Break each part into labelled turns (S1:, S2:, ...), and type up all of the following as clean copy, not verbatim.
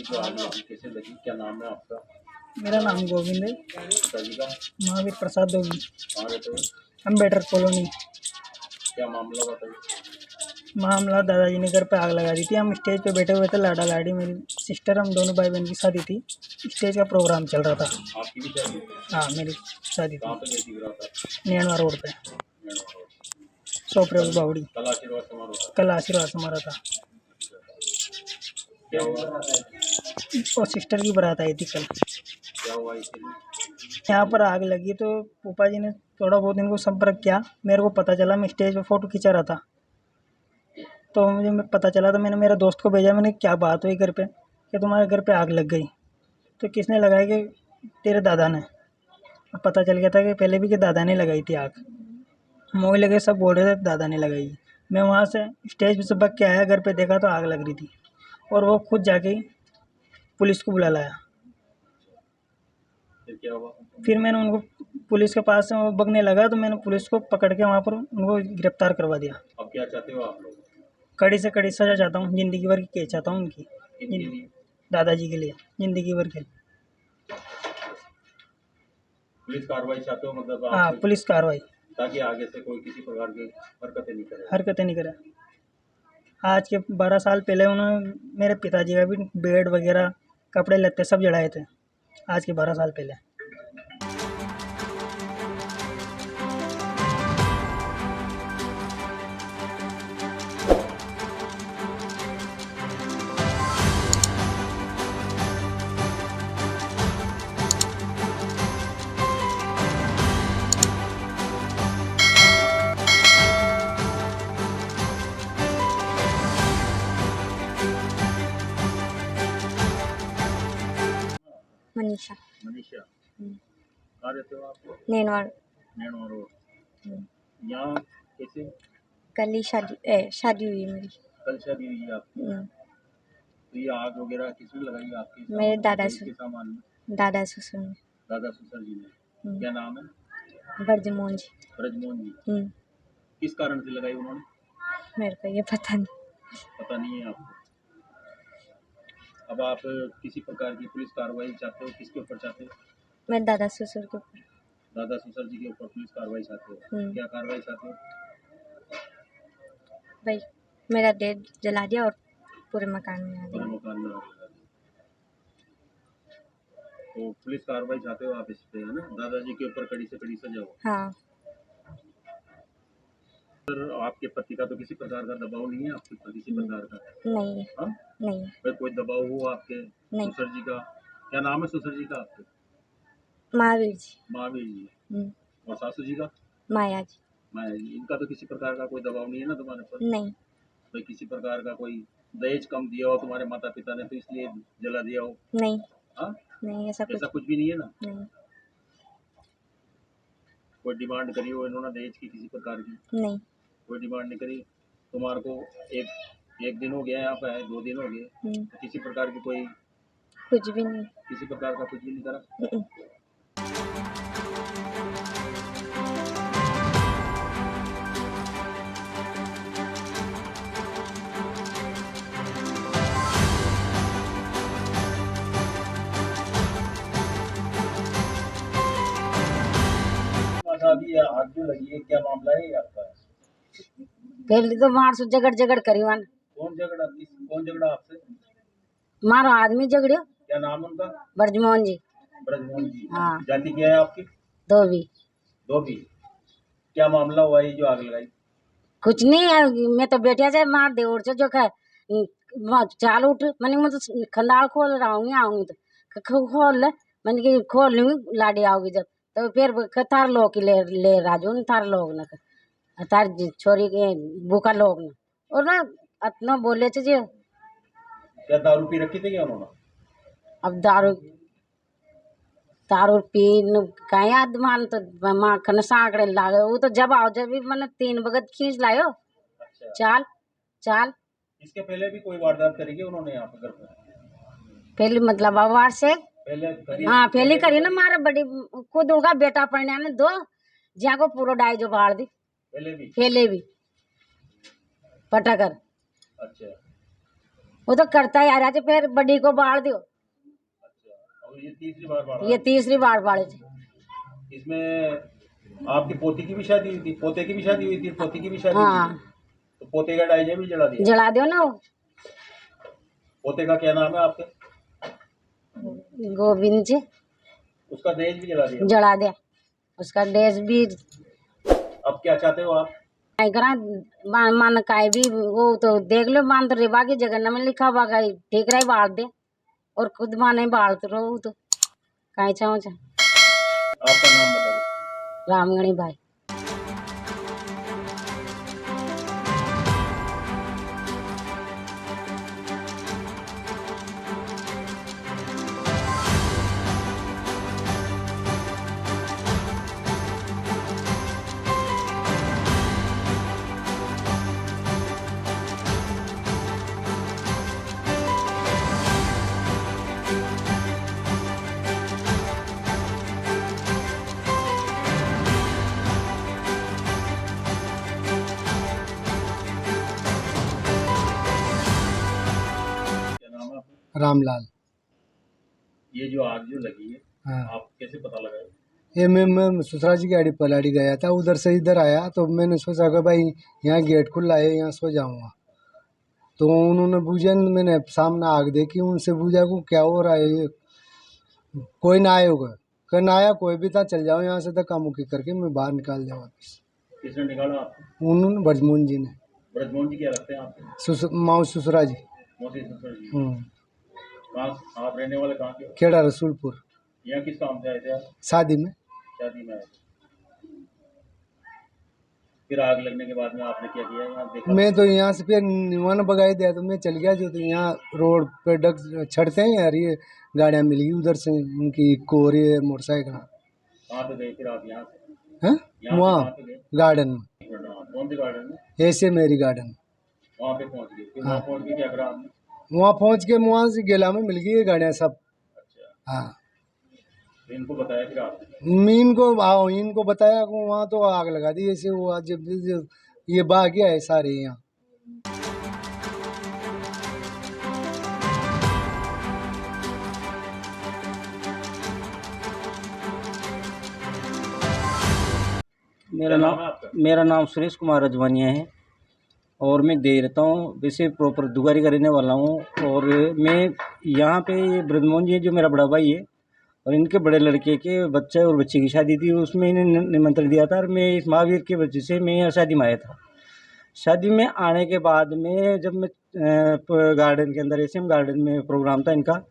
S1: जो आग लगी कैसे लगी, क्या नाम है आपका?
S2: मेरा नाम गोविंद है।
S1: पिताजी का?
S2: महावीर प्रसाद दोगी।
S1: कहाँ रहते हो?
S2: अम्बेडकर कॉलोनी।
S1: क्या मामला बताइए।
S2: मामला, दादाजी ने घर पे आग लगा दी थी। हम स्टेज पे बैठे हुए थे, लाडा लाडी मेरी सिस्टर, हम दोनों भाई बहन की शादी थी। स्टेज का प्रोग्राम चल रहा था।
S1: आपकी भी शादी?
S2: हाँ, मेरी शादी
S1: कहाँ
S2: थी
S1: पे गई थी बारात?
S2: नैनवा रोड पे,
S1: नैनवा रोड।
S2: सोपरे बावड़ी।
S1: कल आशीर्वाद समारोह था?
S2: कल आशीर्वाद समारोह था।
S1: क्या हुआ?
S2: और सिस्टर की बारात आई थी कल।
S1: क्या हुआ इसलिए?
S2: यहाँ पर आग लगी तो फूफा जी ने थोड़ा बहुत इनको संपर्क किया। मेरे को पता चला, मैं स्टेज पे फ़ोटो खींचा रहा था, तो मुझे पता चला, तो मैंने मेरे दोस्त को भेजा। मैंने क्या बात हुई घर पे, कि तुम्हारे घर पे आग लग गई। तो किसने लगाई? कि तेरे दादा ने। और पता चल गया था कि पहले भी कि दादा ने लगाई थी आग। मोह लगे, सब बोल रहे थे दादा ने लगाई। मैं वहाँ से स्टेज पे से भाग के आया, घर पे देखा तो आग लग रही थी। और वो खुद जाके पुलिस को बुला लाया।
S1: फिर क्या हुआ?
S2: फिर मैंने उनको पुलिस के पास से वो भगने लगा, तो मैंने पुलिस को पकड़ के वहाँ पर उनको गिरफ्तार करवा दिया।
S1: अब क्या चाहते हो आप लोग?
S2: कड़ी से कड़ी सजा चाहता हूँ, ज़िंदगी भर की केस चाहता हूँ उनकी,
S1: इनके लिए?
S2: दादाजी के लिए ज़िंदगी भर के।
S1: पुलिस कार्रवाई चाहते हो मतलब
S2: हाँ,
S1: आप?
S2: पुलिस कार्रवाई,
S1: ताकि आगे से कोई किसी प्रकार की हरकतें नहीं करे।
S2: हरकतें नहीं करे। आज के 12 साल पहले उन्होंने मेरे पिताजी का भी बेड वगैरह, कपड़े लत्ते सब जलाए थे, आज के 12 साल पहले।
S3: मनीषा।
S1: मनीषा, कहाँ रहते हो आप?
S3: नैनवा।
S1: नैनवा रोड। यहाँ कैसे?
S3: कल ही शादी हुई मेरी।
S1: कल शादी हुई है आपकी? तो ये आग वगैरह किसने लगाई आपके
S3: मेरे दादा
S1: के सामान में?
S3: दादा ससुर ने।
S1: दादा ससुर जी ने। क्या नाम है?
S3: ब्रजमोहन जी।
S1: ब्रजमोहन जी। किस कारण से लगाई उन्होंने?
S3: मेरे को ये पता नहीं।
S1: पता नहीं है आपको? अब आप किसी प्रकार की पुलिस कार्रवाई चाहते हो, किसके ऊपर चाहते हो?
S3: मेरे दादा ससुर के ऊपर।
S1: दादा ससुर जी के ऊपर पुलिस कार्रवाई चाहते हो? क्या कार्रवाई चाहते हो?
S3: भाई मेरा डेट जला दिया और पूरे मकान में आ
S1: पूरे
S3: गया।
S1: मकान में आग लगा दी। तो पुलिस कार्रवाई चाहते हो आप इस पे, है ना? दादाजी के ऊपर कड़ी से कड़ी सजा हो।
S3: हाँ।
S1: सर, आपके पति का तो किसी प्रकार का दबाव नहीं है आपके ऊपर, किसी प्रकार का?
S3: नहीं है।
S1: हाँ?
S3: नहीं।
S1: फिर कोई दबाव हो आपके
S3: नहीं।
S1: ससुर जी का? क्या नाम है ससुर जी का आपके?
S3: महावीर जी।
S1: महावीर जी। और सासू जी का?
S3: माया जी।
S1: माया जी। इनका तो किसी प्रकार का कोई दबाव नहीं है ना तुम्हारे ऊपर?
S3: नहीं।
S1: कोई किसी प्रकार का कोई दहेज कम दिया हो तुम्हारे माता पिता ने तो इसलिए जला दिया हो?
S3: नहीं।
S1: हाँ?
S3: नहीं, ऐसा
S1: कुछ भी नहीं है ना?
S3: नहीं।
S1: कोई डिमांड करी हो इन्होंने दहेज की किसी प्रकार की?
S3: नहीं।
S1: कोई डिमांड नहीं करी। तुम्हारे को एक दिन हो गया यहाँ पे आए, 2 दिन हो गए, तो किसी प्रकार की कोई
S3: कुछ भी नहीं।
S1: किसी प्रकार का कुछ भी नहीं करा? अभी आग जो लगी है, क्या मामला है ये आपका?
S4: पहले तो मार से झगड़ करी वन।
S1: कौन झगड़ा आपसे?
S4: मारो आदमी झगड़ियो।
S1: क्या नाम उनका?
S4: ब्रजमोहन जी।
S1: ब्रजमोहन जी।
S4: हाँ।
S1: जाति क्या है आपकी? धोबी। क्या मामला हुआ ये जो आग लगाई?
S4: कुछ नहीं है, मैं तो बेटिया से मार दे और से जो चाल उठ मैंने मैं तो खंडाल खोल रहा हूँ, आऊंगी तो खोल ले, मैंने कि खोल लूंगी लाडी आओगी जब, तो फिर तार लोग ले राजू तार लोग न तार छोरी के बुका लोग न और ना अतना बोले थे जी।
S1: क्या दारू पी रखी थी क्या उन्होंने?
S4: अब दारू पीन का याद मान तो माखन साकड़े लागे वो तो जब आओ जब भी मैंने 3 बगत खींच लायो।
S1: अच्छा।
S4: चाल
S1: इसके पहले भी कोई वारदात करी है उन्होंने यहाँ पे घर पर?
S4: पहले मतलब अवार से
S1: पहले करी?
S4: हाँ पहले करी ना मारे बड़ी खुद उनका बेटा पढ़ने ने 2 ज्या को पूरा डाई जो बाढ़ दी
S1: पहले भी
S4: पटाकर।
S1: अच्छा।
S4: वो तो करता ही आ रहा है, फिर बड़ी को बाढ़ दो।
S1: अच्छा, और ये तीसरी बार बाढ़
S4: ये तीसरी बाढ़ बाढ़े थे।
S1: इसमें आपकी पोती की भी शादी हुई थी, पोते की भी शादी हुई थी, पोती की भी शादी हुई
S4: हाँ,
S1: थी, तो पोते का डायजा भी जला दिया।
S4: जला दो ना वो।
S1: पोते का क्या नाम है आपके?
S4: गोविंद जी
S1: उसका दहेज भी जला दिया।
S4: जला दिया, उसका देश भी
S1: अब क्या चाहते हो आप?
S4: मन का भी वो तो देख लो, मान तो रेबा की जगह में लिखा हुआ ठीक रहे बाढ़ दे, और खुद माने बाढ़ तो रहो तो कहीं चाहो चाह।
S1: आपका नाम बताओ।
S4: रामगणी भाई।
S1: क्या नाम है आपका?
S5: रामलाल।
S1: ये जो आग जो लगी है,
S5: हाँ,
S1: आप कैसे पता लगाए?
S5: ये मैं ससुराल जी की गाड़ी पलाड़ी गया था, उधर से इधर आया तो मैंने सोचा कि भाई यहाँ गेट खुला है, यहाँ सो जाऊँगा। तो उन्होंने पूछा, मैंने सामने आग देखी, उनसे पूछा को क्या हो रहा है, ये कोई ना आए होगा, कल ना आया कोई भी था, चल जाओ यहाँ से, धक्का मुक्की करके मैं बाहर निकाल दिया वापस।
S1: किसने निकाला आपको?
S5: उन्होंने ब्रजमोहन जी ने,
S1: ब्रजमोहन जी क्या लगते हैं आपके?
S5: माऊ ससुरा जी।
S1: मौसी ससुर जी।
S5: हम्म,
S1: कहाँ आप रहने वाले कहाँ के हो?
S5: खेड़ा रसूलपुर।
S1: यहाँ किस काम से आए थे आप?
S5: शादी में।
S1: शादी में आए थे। फिर आग लगने के बाद में आपने क्या किया? यहाँ देखा?
S5: मैं तो यहाँ से फिर निवान बगाई दिया, तो मैं चल गया, जो तो यहाँ रोड पे डग छड़ते हैं यार, ये गाड़ियाँ मिल गई उधर से, उनकी इक्को और ये मोटरसाइकिल।
S1: कहाँ पे गए फिर आप यहाँ से?
S5: हैं
S1: यहाँ से
S5: वहाँ
S1: कहाँ पे गए?
S5: गार्डन में,
S1: कौन से गार्डन में?
S5: ऐसे मेरी गार्डन।
S1: वहाँ पे पहुँच गए। फिर
S5: हाँ।
S1: वहाँ पहुँच के क्या करा आपने?
S5: वहाँ पहुँच के वहाँ से गेला में मिल गई ये गाड़ियाँ सब।
S1: अच्छा,
S5: हाँ,
S1: तो इनको बताया फिर आपने?
S5: मीन को आओ, इनको बताया को वहाँ तो आग लगा दी, ऐसे वो आज जब ये बह गया है सारे यहाँ।
S1: क्या नाम है आपका?
S6: मेरा नाम सुरेश कुमार रजवानिया है और मैं दे रहता हूँ, वैसे प्रॉपर दुगारी का रहने वाला हूँ। और मैं यहाँ पे ये ब्रजमोहन जी जो मेरा बड़ा भाई है और इनके बड़े लड़के के बच्चे और बच्चे की शादी थी, उसमें इन्हें निमंत्रण दिया था और मैं इस महावीर की वजह से मैं यहाँ शादी में आया था। शादी में आने के बाद में जब मैं गार्डन के अंदर, एसएम गार्डन में प्रोग्राम था इनका,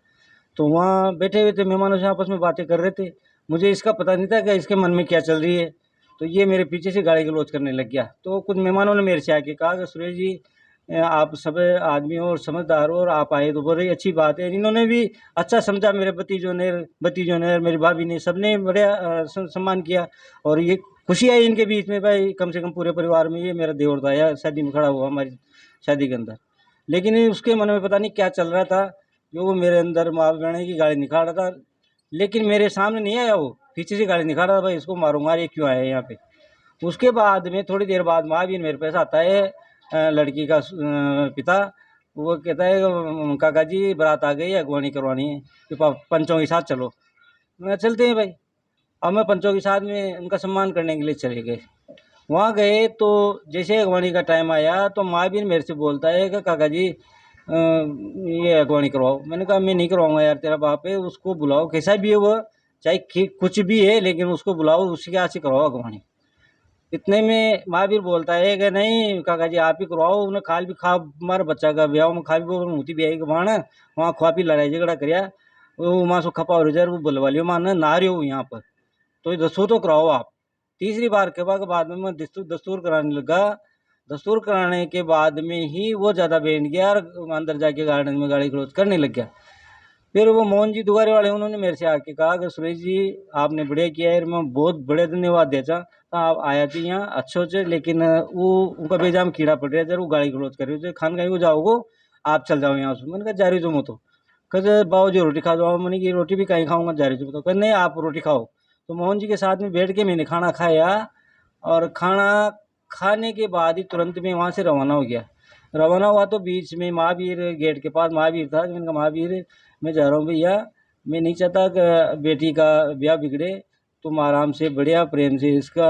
S6: तो वहाँ बैठे हुए थे मेहमानों से आपस में बातें कर रहे थे। मुझे इसका पता नहीं था कि इसके मन में क्या चल रही है, तो ये मेरे पीछे से गाली गलौज करने लग गया। तो कुछ मेहमानों ने मेरे से आके कहा कि सुरेश जी आप सब आदमी हो और समझदार हो और आप आए तो बड़ी अच्छी बात है। इन्होंने भी अच्छा समझा, मेरे भतीजों ने मेरी भाभी ने, सबने बड़े सम्मान किया और ये खुशी आई इनके बीच में, भाई कम से कम पूरे परिवार में ये मेरा देवर था या शादी में खड़ा हुआ हमारी शादी के अंदर। लेकिन उसके मन में पता नहीं क्या चल रहा था, जो वो मेरे अंदर माँ बहने की गाड़ी निकाल रहा था, लेकिन मेरे सामने नहीं आया, वो पीछे से गाड़ी निकाल रहा था, भाई इसको मारूंगा, ये क्यों आया यहाँ पे। उसके बाद में थोड़ी देर बाद महावीर मेरे पास आता है, लड़की का पिता, वो कहता है काका जी बारात आ गई है, अगवानी करवानी है, तो पंचों के साथ चलो। मैं चलते हैं भाई। अब मैं पंचों के साथ में उनका सम्मान करने के लिए चले गए। वहाँ गए तो जैसे अगवानी का टाइम आया तो महावीर मेरे से बोलता है कि काका जी ये अगवानी करवाओ। मैंने कहा मैं नहीं करवाऊंगा यार, तेरा बाप है, उसको बुलाओ, कैसा भी है वो, चाहे कुछ भी है, लेकिन उसको बुलाओ, उसके हाथ से करवाओ अगवानी। इतने में महावीर बोलता है कि नहीं काका जी आप ही करवाओ, उन्हें खाल भी खा, हमारे बच्चा का ब्याह में खा भी वो मूती भी आई के वहाँ खुआ भी लड़ाई झगड़ा करिया, वो वहाँ से खपा हो रिजर्व बुलवा लियो, माना ना रही हो यहाँ पर, तो दस्तूर तो कराओ आप। तीसरी बार के बाद में मैं दस्तूर कराने लगा। दस्तूर कराने के बाद में ही वो ज़्यादा बैठ गया और अंदर जाके गार्डन में गाड़ी गलौज करने लग गया। फिर वो मोहन जी दुगारे वाले, उन्होंने मेरे से आके कहा कि सुरेश जी आपने बढ़िया किया है, मैं बहुत बड़े धन्यवाद देता। आप आया थी यहाँ अच्छो से, लेकिन वो उनका बेजाम कीड़ा पड़ रहा है, वो गाड़ी गलौज कर रहे थे, खान कहीं को जाओगो, आप चल जाओ यहाँ से। मैंने कहा जा रही तुम तो, कहते बाबू जी रोटी खा जाओ। मैंने की रोटी भी कहीं खाऊंगा, जा रही तुम तो, कहते नहीं आप रोटी खाओ। तो मोहन जी के साथ में बैठ के मैंने खाना खाया और खाना खाने के बाद ही तुरंत मैं वहाँ से रवाना हो गया। रवाना हुआ तो बीच में महावीर गेट के पास महावीर था। मैंने कहा महावीर मैं जा रहा हूँ भैया, मैं नहीं चाहता कि बेटी का ब्याह बिगड़े, तुम आराम से बढ़िया प्रेम से इसका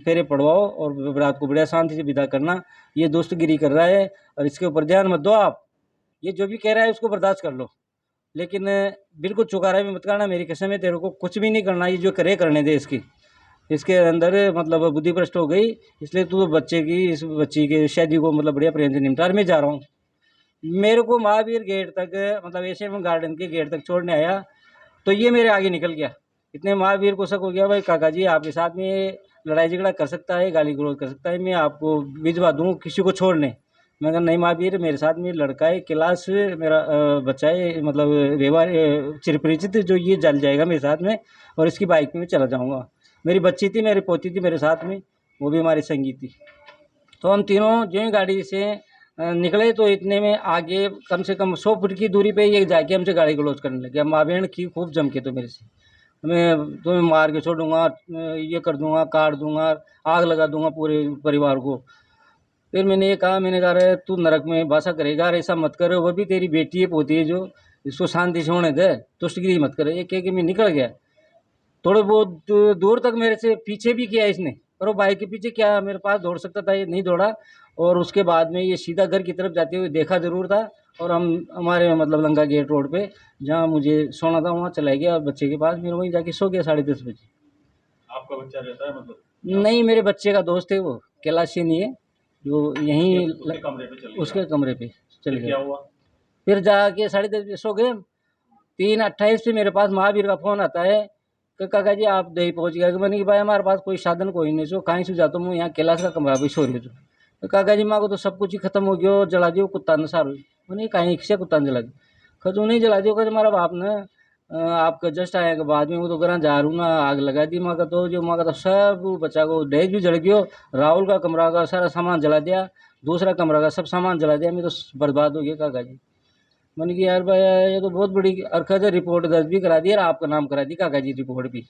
S6: फेरे पड़वाओ और बारात को बढ़िया शांति से विदा करना। ये दोस्तगिरी कर रहा है और इसके ऊपर ध्यान मत दो आप, ये जो भी कह रहा है उसको बर्दाश्त कर लो, लेकिन बिल्कुल चुकारा भी मत करना, मेरी कसम है तेरे को कुछ भी नहीं करना, ये जो करे करने दे इसके अंदर मतलब बुद्धि भ्रष्ट हो गई, इसलिए तू इस बच्ची की शादी को मतलब बढ़िया प्रेम से निपटार में जा रहा हूँ। मेरे को महावीर गेट तक मतलब एशियन गार्डन के गेट तक छोड़ने आया तो ये मेरे आगे निकल गया। इतने महावीर को शक हो गया भाई काका जी आपके साथ में लड़ाई झगड़ा कर सकता है, गाली गलौज कर सकता है, मैं आपको भिजवा दूँ किसी को छोड़ने। मैं कहा नहीं महावीर, मेरे साथ में लड़का है, क्लास मेरा बच्चा है, मतलब व्यवहार चिरपरिचित, जो ये जल जाएगा मेरे साथ में और इसकी बाइक में चला जाऊँगा। मेरी बच्ची थी, मेरी पोती थी मेरे साथ में, वो भी हमारी संगी थी। तो हम तीनों जो ही गाड़ी से निकले तो इतने में आगे कम से कम 100 फुट की दूरी पे ये जाके हमसे गाड़ी गलौज करने लगे। माँ बहन की खूब जम के तो मेरे से, मैं तुम्हें मार के छोड़ूंगा, ये कर दूंगा, काट दूंगा, आग लगा दूंगा पूरे परिवार को। फिर मैंने ये कहा, मैंने कहा रे तू नरक में भाषा करेगा, ऐसा मत कर, वो भी तेरी बेटी है पोती है, जो इसको शांति से होने दे, तुष्टगिरी मत करे। ये कह के मैं निकल गया। थोड़े बहुत दूर तक मेरे से पीछे भी किया इसने, पर वो बाइक के पीछे क्या मेरे पास दौड़ सकता था, ये नहीं दौड़ा। और उसके बाद में ये सीधा घर की तरफ जाते हुए देखा ज़रूर था और हम हमारे मतलब लंका गेट रोड पे जहाँ मुझे सोना था वहाँ चला गया और बच्चे के पास मेरे वहीं जाके सो गया 10:30 बजे।
S1: आपका बच्चा रहता है मतलब?
S6: नहीं, मेरे बच्चे का दोस्त है वो, कैलाशी नहीं है, जो यहीं
S1: उसके कमरे पे चले
S6: उसके कमरे पे चल
S1: क्या
S6: गया।
S1: हुआ?
S6: फिर जाके 10:30 बजे सो गए। 3:28 पे मेरे पास महावीर का फ़ोन आता है कि काका जी आप दही पहुँच गया। मैंने कि भाई हमारे पास कोई साधन कोई नहीं, सो कहीं से जाता हूँ, यहाँ कैलाश का कमरा भी सो रही हूँ। तो काका जी माँ को तो सब कुछ ही खत्म हो गया, जला दियो कुत्ता ने सारू। मैंने कहीं से कुत्ता ने जला दिया। खजू नहीं जला दियो, कहा हमारा बाप ने आपका जस्ट आया के बाद में वो तो घर जा रू ना आग लगा दी। माँ का तो जो माँ का तो सब बच्चा को दहेज भी जल गयो, राहुल का कमरा का सारा सामान जला दिया, दूसरा कमरा का सब सामान जला दिया, मैं तो बर्बाद हो गया काका जी। मैंने कि यार भाई ये तो बहुत बड़ी हरकत है, रिपोर्ट दर्ज भी करा दी और आपका नाम करा दी काका जी रिपोर्ट भी।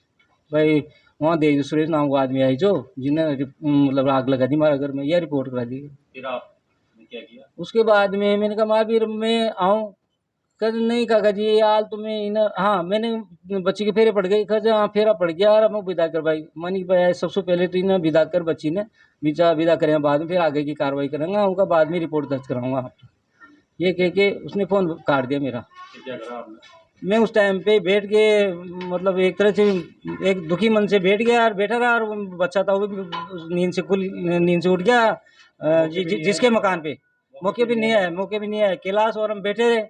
S6: भाई वहाँ देख सुरेश नाम को आदमी आई जो जिन्हें मतलब आग लगा दी हमारे घर में, यह रिपोर्ट करा दी।
S1: फिर आपने क्या किया?
S6: उसके बाद में मैंने कहा महावीर मैं आऊँ? कह नहीं काका जी यार तुम्हें इन हाँ मैंने बच्ची के फेरे पड़ गई। कह हाँ फेरा पड़ गया और मैं विदा कर भाई। मनी भाई सबसे पहले तो इन्हें विदा कर बच्ची ने, विदा करें बाद में फिर आगे की कार्रवाई करेंगे, उनका बाद में रिपोर्ट दर्ज कराऊंगा आप। ये कह के उसने फ़ोन काट दिया मेरा।
S1: फिर क्या करा आपने?
S6: मैं उस टाइम पे बैठ के मतलब एक तरह से एक दुखी मन से बैठ गया और बैठा रहा, और वो बच्चा था वो भी नींद से उठ गया जिसके मकान पे मौके पे नहीं आया कैलाश, और हम बैठे रहे।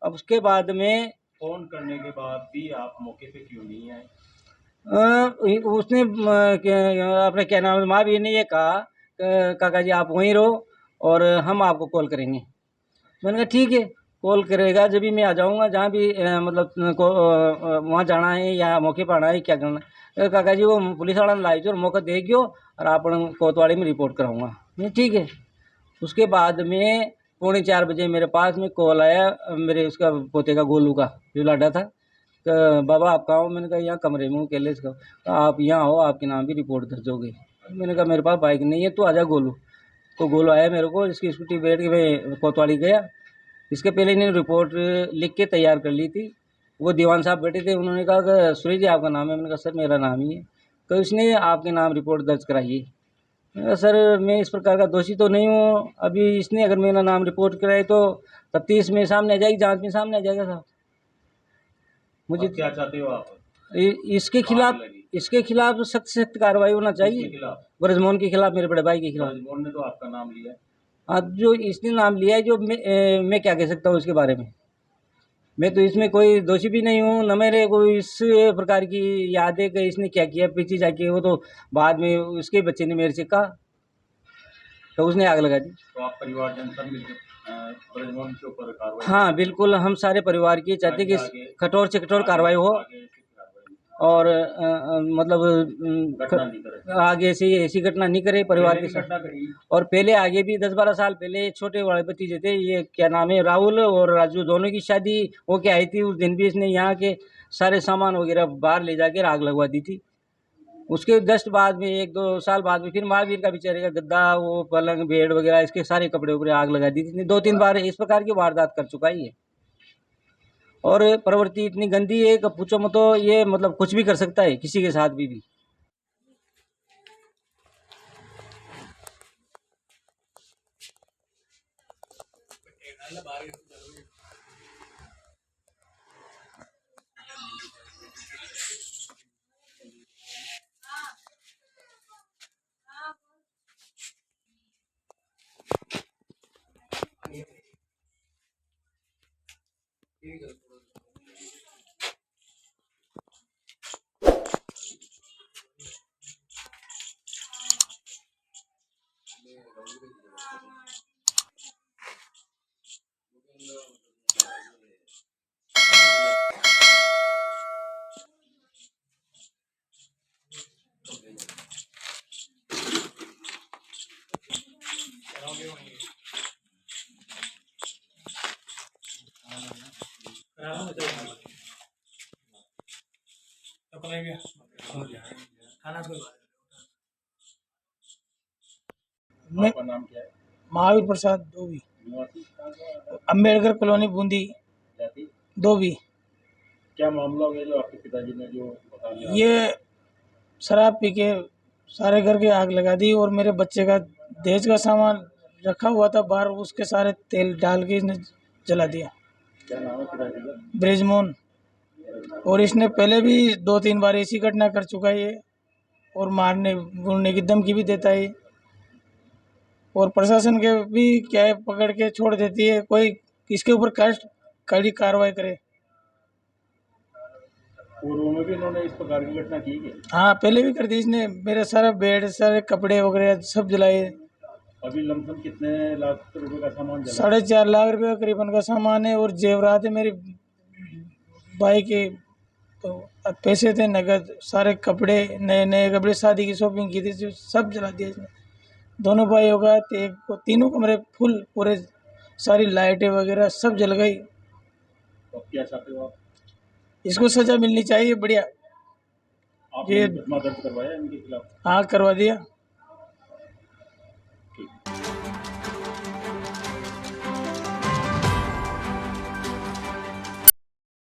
S6: अब उसके बाद में
S1: फोन करने के बाद भी आप मौके पे क्यों नहीं आए?
S6: उसने अपने क्या नाम महावीर ने ये कहा काका जी आप वहीं रहो और हम आपको कॉल करेंगे। मैंने कहा ठीक है, कॉल करेगा जब भी मैं आ जाऊंगा, जहाँ भी मतलब वहाँ जाना है या मौके पर आना है क्या करना है। काका जी वो पुलिस वाला लाई जो और मौका दे गयो और आप कोतवाली में रिपोर्ट कराऊंगा। मैं ठीक है। उसके बाद में 3:45 बजे मेरे पास में कॉल आया मेरे उसका पोते का गोलू का, जो लाडा था। तो बाबा आप कहाँ हो? मैंने कहा यहाँ कमरे में हूँ कैलेश का। तो आप यहाँ हो, आपके नाम भी रिपोर्ट दर्ज हो गई। मैंने कहा मेरे पास बाइक नहीं है, तो आजा गोलू। तो गोलू आया मेरे को, इसकी स्कूटी बैठ के मैं कोतवाली गया। इसके पहले इन्होंने रिपोर्ट लिख के तैयार कर ली थी। वो दीवान साहब बैठे थे, उन्होंने कहा कि सुरेश जी आपका नाम है? मैंने कहा सर मेरा नाम ही है। तो इसने आपके नाम रिपोर्ट दर्ज कराई है। मैंने कहा सर मैं इस प्रकार का दोषी तो नहीं हूँ, अभी इसने अगर मेरा नाम रिपोर्ट कराई तो तफ्तीश में सामने आ जाएगी, जांच में सामने आ जाएगा साहब। मुझे
S1: क्या चाहते हो आप?
S6: इसके खिलाफ सख्त से सख्त कार्रवाई होना चाहिए। ब्रजमोहन के खिलाफ, मेरे बड़े भाई के खिलाफ।
S1: ब्रजमोहन ने तो आपका नाम लिया है।
S6: हाँ, जो इसने नाम लिया है, जो मैं क्या कह सकता हूँ इसके बारे में। मैं तो इसमें कोई दोषी भी नहीं हूँ, न मेरे कोई इस प्रकार की याद है कि इसने क्या किया पीछे जाके। वो तो बाद में उसके बच्चे ने मेरे से कहा तो उसने आग लगा दी।
S1: तो आप परिवारजन सब मिलकर ब्रजमोहन के ऊपर कार्रवाई?
S6: हाँ बिल्कुल, हम सारे परिवार की चाहते कि कठोर से कठोर कार्रवाई हो और मतलब आगे से ऐसी घटना नहीं करे परिवार के साथ। और पहले आगे भी 10-12 साल पहले छोटे वाले भतीजे थे, ये क्या नाम है, राहुल और राजू, दोनों की शादी हो के आई थी। उस दिन भी इसने यहाँ के सारे सामान वगैरह बाहर ले जाकर आग लगवा दी थी। उसके जस्ट बाद में 1-2 साल बाद में फिर महावीर का बेचारे का गद्दा, वो पलंग, बेड वगैरह, इसके सारे कपड़े उपड़े आग लगा दी थी। 2-3 बार इस प्रकार की वारदात कर चुका है ये। और प्रवृत्ति इतनी गंदी है कि पूछो मत, तो ये मतलब कुछ भी कर सकता है किसी के साथ भी।
S2: मैं
S1: आपका नाम क्या है?
S2: महावीर प्रसाद धोबी,
S1: निवासी?
S2: अम्बेडकर कॉलोनी बूंदी
S1: जाति?
S2: धोबी।
S1: क्या मामला हो गया जो आपके पिताजी ने जो बता दिया?
S2: ये शराब पी के सारे घर के आग लगा दी और मेरे बच्चे का दहेज का सामान रखा हुआ था बाहर, उसके सारे तेल डाल के इसने जला दिया।
S1: क्या नाम है पिताजी का?
S2: ब्रिजमोहन। और इसने पहले भी 2-3 बार ऐसी घटना कर चुका है ये, और मारने भूनने की धमकी भी देता है। और प्रशासन के भी क्या है, पकड़ के छोड़ देती है, कोई इसके ऊपर कड़ी कार्रवाई करे।
S1: पूर्व में भी इन्होंने इस प्रकार की घटना की है?
S2: हाँ, पहले भी कर दी इसने, मेरे सारा बेड, सारे कपड़े वगैरह सब जलाए।
S1: अभी लमसम कितने लाख रुपए का सामान जला?
S2: 4.5 लाख रुपए का करीबन का सामान है, और जेवरात है मेरे भाई के, तो पैसे थे नगद, सारे कपड़े, नए नए कपड़े, शादी की शॉपिंग की थी, जो सब जला दिया इसने। दोनों भाइयों का तीनों कमरे फुल, पूरे सारी लाइटें वगैरह सब जल गई।
S1: तो क्या चाहते हो आप?
S2: इसको सजा मिलनी चाहिए, बढ़िया।
S1: आपने
S2: ये
S1: मुकदमा दर्ज करवाया इनके खिलाफ?
S2: हाँ, करवा दिया।
S1: ठीक।